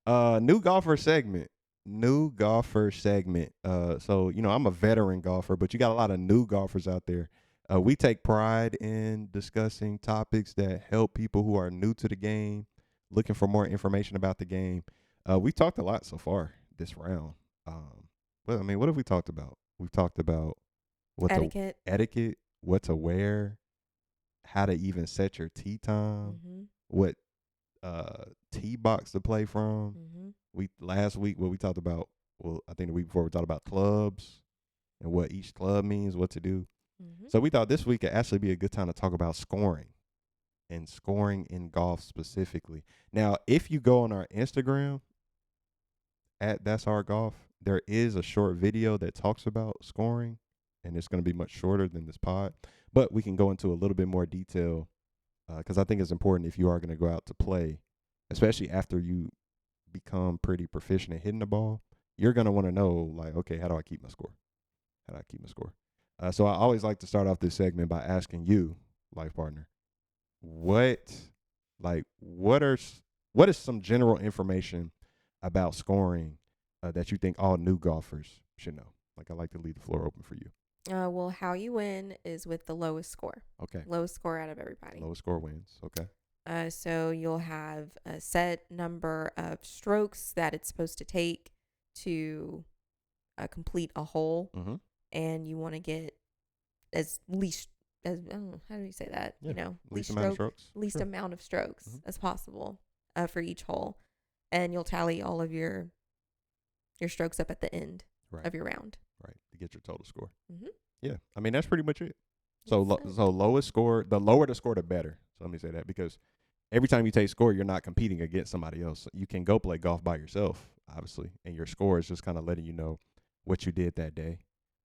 New golfer segment. New golfer segment. So I'm a veteran golfer, but you got a lot of new golfers out there. We take pride in discussing topics that help people who are new to the game, looking for more information about the game. We talked a lot so far this round. But I mean, what have we talked about? We've talked about what to Etiquette. etiquette, what to wear, how to even set your tee time, Mm-hmm. what tee box to play from. Mm-hmm. We last week what we talked about. Well, I think the week before we talked about clubs and what each club means, what to do. Mm-hmm. So we thought this week could actually be a good time to talk about scoring and scoring in golf specifically. Now, if you go on our Instagram at That's Our Golf, there is a short video that talks about scoring, and it's going to be much shorter than this pod. But we can go into a little bit more detail because I think it's important if you are going to go out to play, especially after you become pretty proficient at hitting the ball. You're going to want to know, like, okay, how do I keep my score? How do I keep my score? So I always like to start off this segment by asking you, life partner, what, what is some general information about scoring that you think all new golfers should know? Like, I like to leave the floor open for you. Well, how you win is with the lowest score. Okay. Lowest score out of everybody. Lowest score wins. Okay. So you'll have a set number of strokes that it's supposed to take to complete a hole, Mm-hmm. and you want to get as least as I don't know, how do you say that? Yeah. Least Least amount of strokes. least Sure. amount of strokes Mm-hmm. as possible for each hole, and you'll tally all of your strokes up at the end Right. of your round. Right. To get your total score. Mm-hmm. Yeah. I mean, that's pretty much it. So, So, so lowest score, the lower the score, the better. So let me say that because every time you take score, you're not competing against somebody else. You can go play golf by yourself, obviously, and your score is just kind of letting you know what you did that day.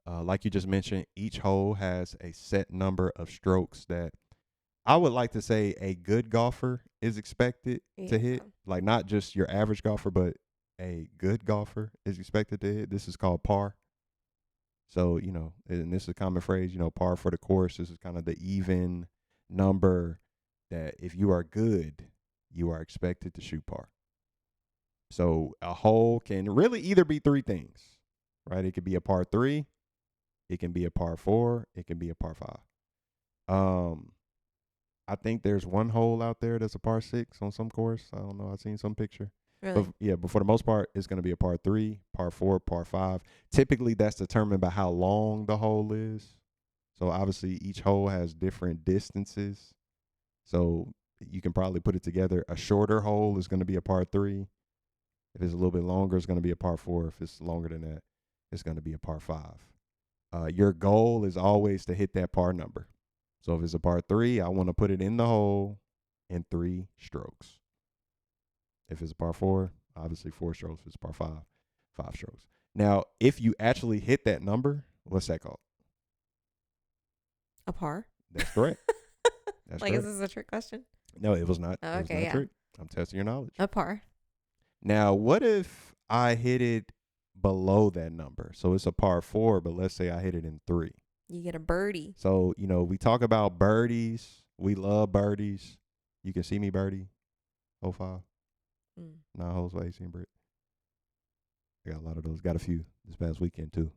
Like you just mentioned, each hole has a set number of strokes that I would like to say a good golfer is expected to yeah. hit. Like not just your average golfer, but a good golfer is expected to hit. This is called par. So, and this is a common phrase, par for the course. This is kind of the even number that if you are good, you are expected to shoot par. So a hole can really either be three things, right? It could be a par three, it can be a par four, it can be a par five. Um, I think there's one hole out there that's a par six on some course. I don't know. I've seen some picture. But Really? yeah, but for the most part, it's going to be a par three, par four, par five. Typically, that's determined by how long the hole is. So obviously, each hole has different distances. So you can probably put it together. A shorter hole is going to be a par three. If it's a little bit longer, it's going to be a par four. If it's longer than that, it's going to be a par five. Your goal is always to hit that par number. So if it's a par three, I want to put it in the hole in 3 strokes. If it's a par four, obviously 4 strokes. If it's par five, 5 strokes. Now, if you actually hit that number, what's that called? A par? That's correct. That's Like, correct. is this a trick question? No, it was not. Oh, It was okay, not a yeah. trick. I'm testing your knowledge. A par. Now, what if I hit it below that number? So it's a par four, but let's say I hit it in 3. You get a birdie. So, we talk about birdies. We love birdies. You can see me birdie. 05. Mm. 9 holes for AC and Britt. I got a lot of those. Got a few this past weekend, too.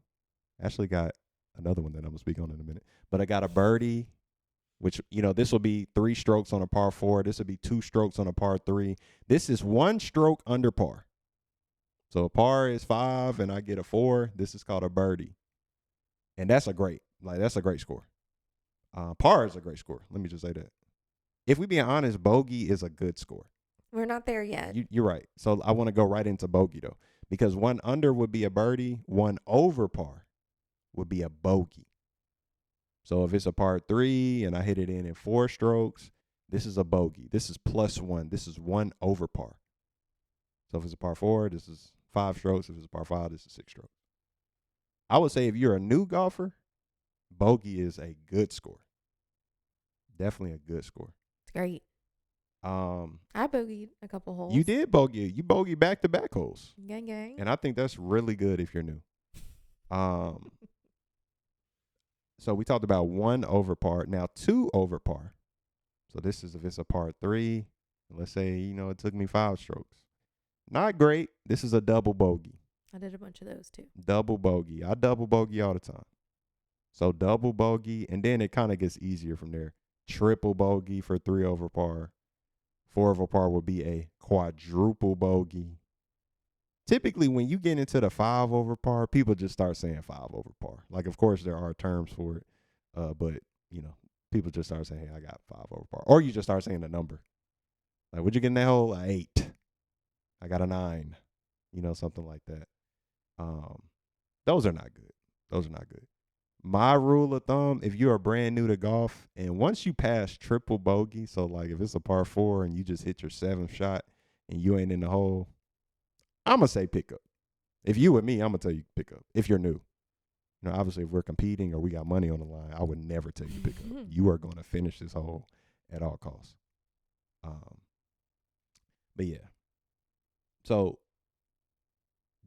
Actually got another one that I'm going to speak on in a minute. But I got a birdie, which, this will be 3 strokes on a par 4. This will be 2 strokes on a par 3. This is 1 stroke under par. So a par is 5 and I get a 4. This is called a birdie. And that's a great score. Par is a great score. Let me just say that. If we being honest, bogey is a good score. We're not there yet. You're right. So I want to go right into bogey though, because 1 under would be a birdie, 1 over par would be a bogey. So if it's a par 3 and I hit it in 4 strokes, this is a bogey. This is +1. This is 1 over par. So if it's a par 4, this is 5 strokes. If it's a par 5, this is 6 strokes. I would say if you're a new golfer, bogey is a good score. Definitely a good score. It's great. I bogeyed a couple holes. You did bogey. You bogeyed back-to-back holes. Gang, gang. And I think that's really good if you're new. So we talked about 1 over par. Now 2 over par. So this is if it's a par 3. Let's say, it took me 5 strokes. Not great. This is a double bogey. I did a bunch of those too. Double bogey. I double bogey all the time. So double bogey, and then it kind of gets easier from there. Triple bogey for 3 over par. 4 over par would be a quadruple bogey. Typically, when you get into the 5 over par, people just start saying 5 over par. Like, of course, there are terms for it, but people just start saying, "Hey, I got 5 over par," or you just start saying the number. Like, would you get in that hole? A 8. I got a 9. Something like that. Those are not good. Those are not good. My rule of thumb, if you are brand new to golf and once you pass triple bogey, so like if it's a par 4 and you just hit your 7th shot and you ain't in the hole, I'm going to say pick up. If you with me, I'm going to tell you pick up if you're new. Obviously if we're competing or we got money on the line, I would never tell you pick up. You are going to finish this hole at all costs. But yeah. So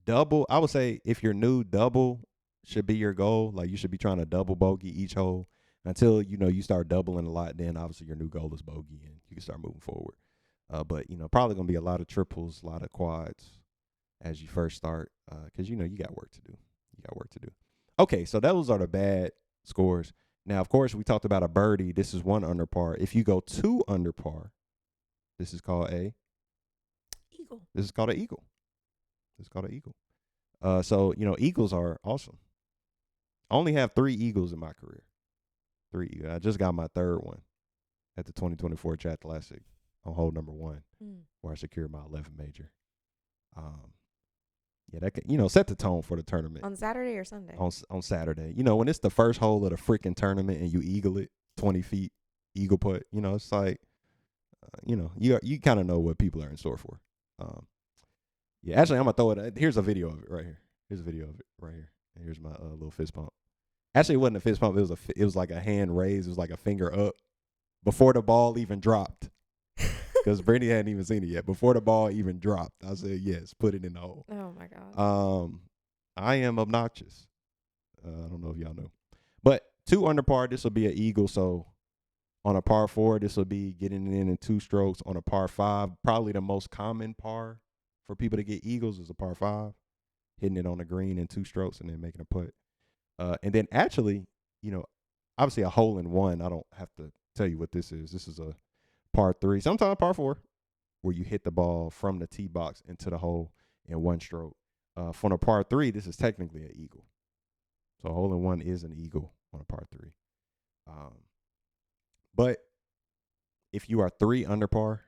double, I would say if you're new, double should be your goal. Like you should be trying to double bogey each hole until you start doubling a lot. Then obviously your new goal is bogey and you can start moving forward. But probably gonna be a lot of triples, a lot of quads as you first start, because you got work to do. You got work to do. Okay, so those are the bad scores. Now, of course, we talked about a birdie. This is 1 under par. If you go 2 under par, this is called a eagle. This is called an eagle. This is called an eagle. So eagles are awesome. I only have 3 eagles in my career. 3 eagles. I just got my 3rd one at the 2024 Chat Classic on hole number 1, where I secured my 11th major. Yeah, that can, set the tone for the tournament. On Saturday or Sunday? On Saturday. When it's the first hole of the freaking tournament and you eagle it 20 feet, eagle putt, it's like, you kind of know what people are in store for. Yeah, actually, I'm going to throw it. Here's a video of it right here. Here's a video of it right here. And here's my little fist pump. Actually, it wasn't a fist pump. It was like a hand raised. It was like a finger up before the ball even dropped. Because Brittany hadn't even seen it yet. Before the ball even dropped, I said, yes, put it in the hole. Oh, my God. I am obnoxious. I don't know if y'all know. But 2 under par, this will be an eagle. So on a par 4, this will be getting it in 2 strokes. On a par 5, probably the most common par for people to get eagles is a par 5. Hitting it on the green in 2 strokes and then making a putt. And then actually, obviously a hole in 1, I don't have to tell you what this is. This is a par 3, sometimes par 4, where you hit the ball from the tee box into the hole in 1 stroke. For a par 3, this is technically an eagle. So a hole in 1 is an eagle on a par 3. But if you are 3 under par,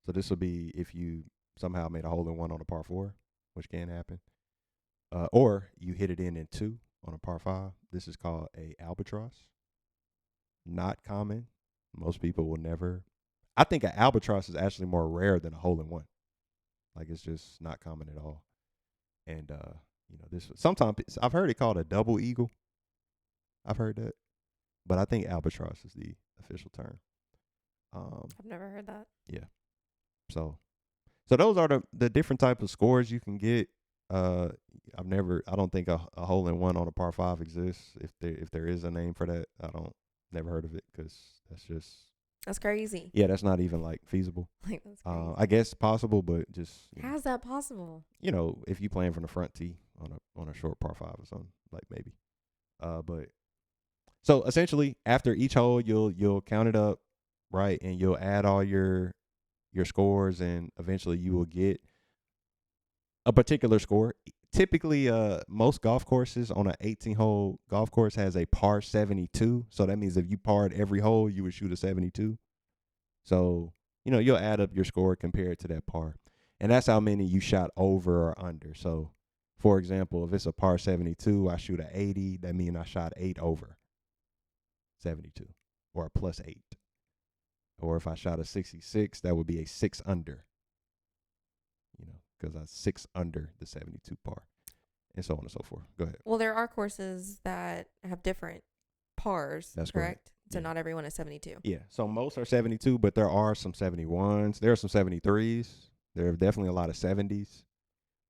so this will be if you somehow made a hole in 1 on a par 4, which can happen. Or you hit it in 2 on a par 5. This is called a albatross. Not common. Most people will never. I think an albatross is actually more rare than a hole in 1. Like it's just not common at all. And this sometimes I've heard it called a double eagle. I've heard that, but I think albatross is the official term. I've never heard that. Yeah. So those are the different type of scores you can get. I don't think a hole in 1 on a par 5 exists. If there is a name for that, never heard of it because that's crazy. Yeah, that's not even like feasible. Like that's crazy. I guess possible, but just how's that possible? If you playing from the front tee on a short par 5 or something, like maybe. But so essentially after each hole you'll count it up, right, and you'll add all your scores, and eventually you will get a particular score. Typically, most golf courses on an 18-hole golf course has a par 72. So that means if you parred every hole, you would shoot a 72. So, you'll add up your score compared to that par. And that's how many you shot over or under. So, for example, if it's a par 72, I shoot a 80. That means I shot 8 over 72 or a plus 8. Or if I shot a 66, that would be a 6 under. Because I 6 under the 72 par, and so on and so forth. Go ahead. Well, there are courses that have different pars. That's correct. So yeah. Not everyone is 72. Yeah. So most are 72, but there are some 71s. There are some 73s. There are definitely a lot of 70s.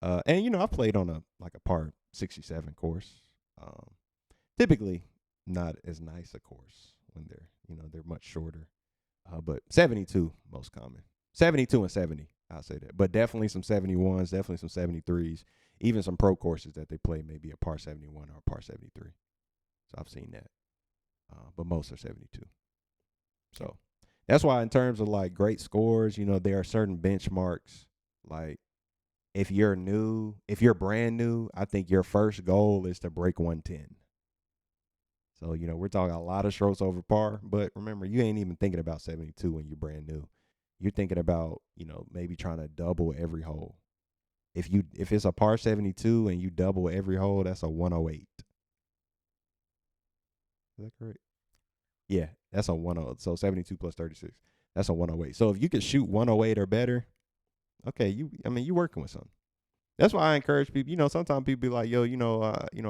And I've played on a par 67 course. Typically not as nice a course when they're much shorter. But 72 most common. 72 and 70. I'll say that. But definitely some 71s, definitely some 73s, even some pro courses that they play maybe a par 71 or a par 73. So I've seen that. But most are 72. So that's why in terms of like great scores, there are certain benchmarks. Like if you're brand new, I think your first goal is to break 110. So, we're talking a lot of strokes over par, but remember, you ain't even thinking about 72 when you're brand new. You're thinking about, maybe trying to double every hole. If it's a par 72 and you double every hole, that's a 108. Is that correct? Yeah, that's a 10. So 72 plus 36, that's a 108. So if you could shoot 108 or better, okay, you working with something. That's why I encourage people. Sometimes people be like, "Yo,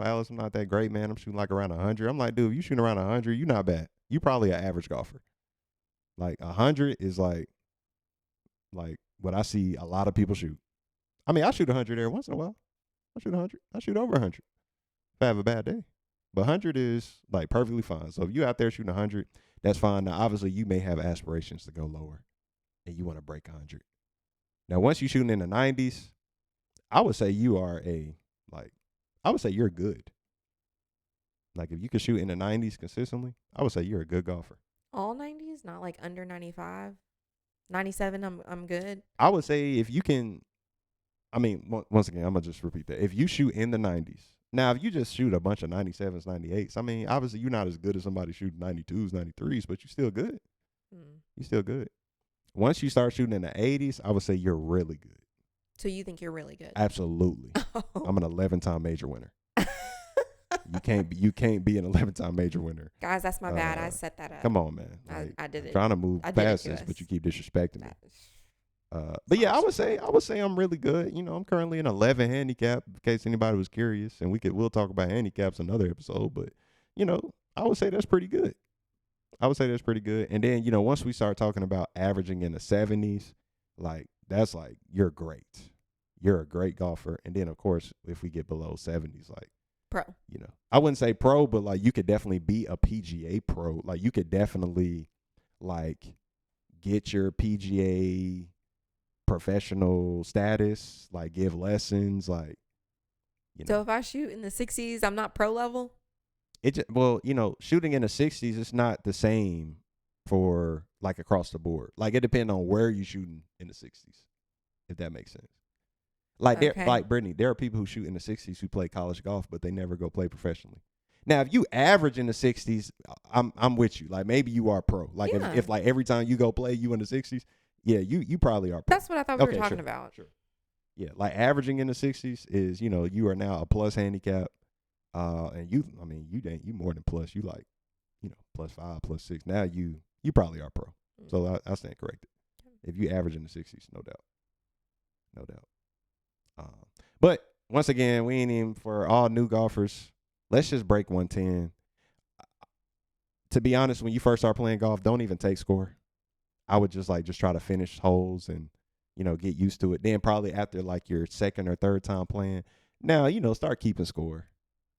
Alice, I'm not that great, man. I'm shooting like around 100." I'm like, dude, you shooting around 100, you not bad. You probably an average golfer. Like 100 is like what I see a lot of people shoot. I mean, I shoot 100 every once in a while. I shoot 100. I shoot over 100 if I have a bad day. But 100 is like perfectly fine. So if you out there shooting 100, that's fine. Now, obviously, you may have aspirations to go lower, and you want to break 100. Now, once you're shooting in the 90s, I would say I would say you're good. Like if you can shoot in the 90s consistently, I would say you're a good golfer. All 90s, not like under 95. 97, I'm good. I would say if you can, once again, I'm going to just repeat that. If you shoot in the 90s, now if you just shoot a bunch of 97s, 98s, obviously you're not as good as somebody shooting 92s, 93s, but you're still good. You're still good. Once you start shooting in the 80s, I would say you're really good. So you think you're really good? Absolutely. I'm an 11-time major winner. You can't be an 11-time major winner. Guys, that's my bad. I set that up. Come on, man. Like, I did it. Trying to move past this, but you keep disrespecting me. But yeah, I would say I'm really good. I'm currently an 11 handicap, in case anybody was curious, and we'll talk about handicaps another episode. But I would say that's pretty good. And then once we start talking about averaging in the 70s, like that's like you're great. You're a great golfer. And then of course, if we get below 70s, like pro. I wouldn't say pro, but like you could definitely be a PGA pro. Like you could definitely like get your PGA professional status, like give lessons, like So if I shoot in the 60s, I'm not pro level? Shooting in the 60s, it's not the same for like across the board. Like it depends on where you're shooting in the 60s, if that makes sense. Like Brittany, there are people who shoot in the 60s who play college golf, but they never go play professionally. Now, if you average in the 60s, I'm with you. Like maybe you are pro. Like if like every time you go play, you in the 60s, yeah, you probably are pro. That's what I thought we were talking about. Sure. Yeah, like averaging in the 60s is you are now a plus handicap, and you more than plus. You like +5, +6. Now you probably are pro. So I stand corrected. If you average in the 60s, no doubt. But once again, we ain't even for all new golfers. Let's just break 110. To be honest, when you first start playing golf, don't even take score. I would just try to finish holes and get used to it. Then probably after like your second or third time playing, now start keeping score.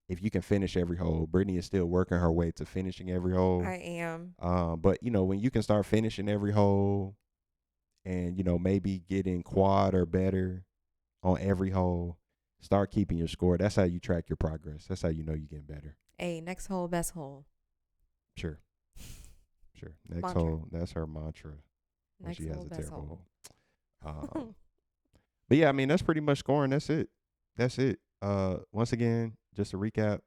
If you can finish every hole, Brittany is still working her way to finishing every hole. I am. But when you can start finishing every hole, and maybe getting quad or better on every hole, start keeping your score. That's how you track your progress. That's how you know you're getting better. Hey, next hole, best hole. Sure. Next hole, that's her mantra when next she has hole, a terrible hole. But yeah, that's pretty much scoring. That's it. Once again, just to recap: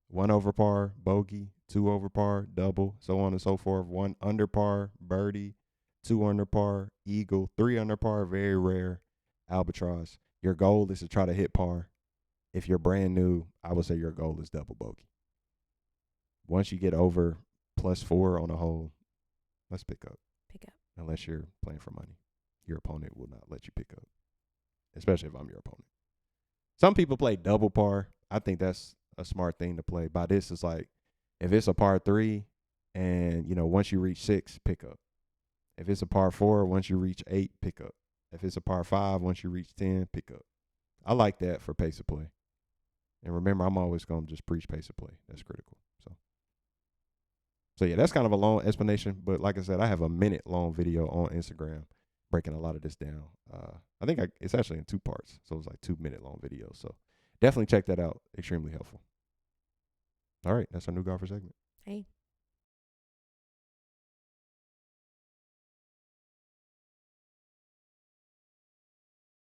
1 over par, bogey; 2 over par, double; so on and so forth. 1 under par, birdie; 2 under par, eagle; 3 under par, very rare, albatross. Your goal is to try to hit par. If you're brand new, I would say your goal is double bogey. Once you get over +4 on a hole, let's pick up. Unless you're playing for money. Your opponent will not let you pick up, especially if I'm your opponent. Some people play double par. I think that's a smart thing to play. By this, it's like if it's a par 3 and, once you reach 6, pick up. If it's a par 4, once you reach 8, pick up. If it's a par 5, once you reach 10, pick up. I like that for pace of play. And remember, I'm always going to just preach pace of play. That's critical. So yeah, that's kind of a long explanation. But like I said, I have a minute-long video on Instagram breaking a lot of this down. I think it's actually in 2 parts, so it's like 2-minute long videos. So definitely check that out. Extremely helpful. All right, that's our new golfer segment. Hey.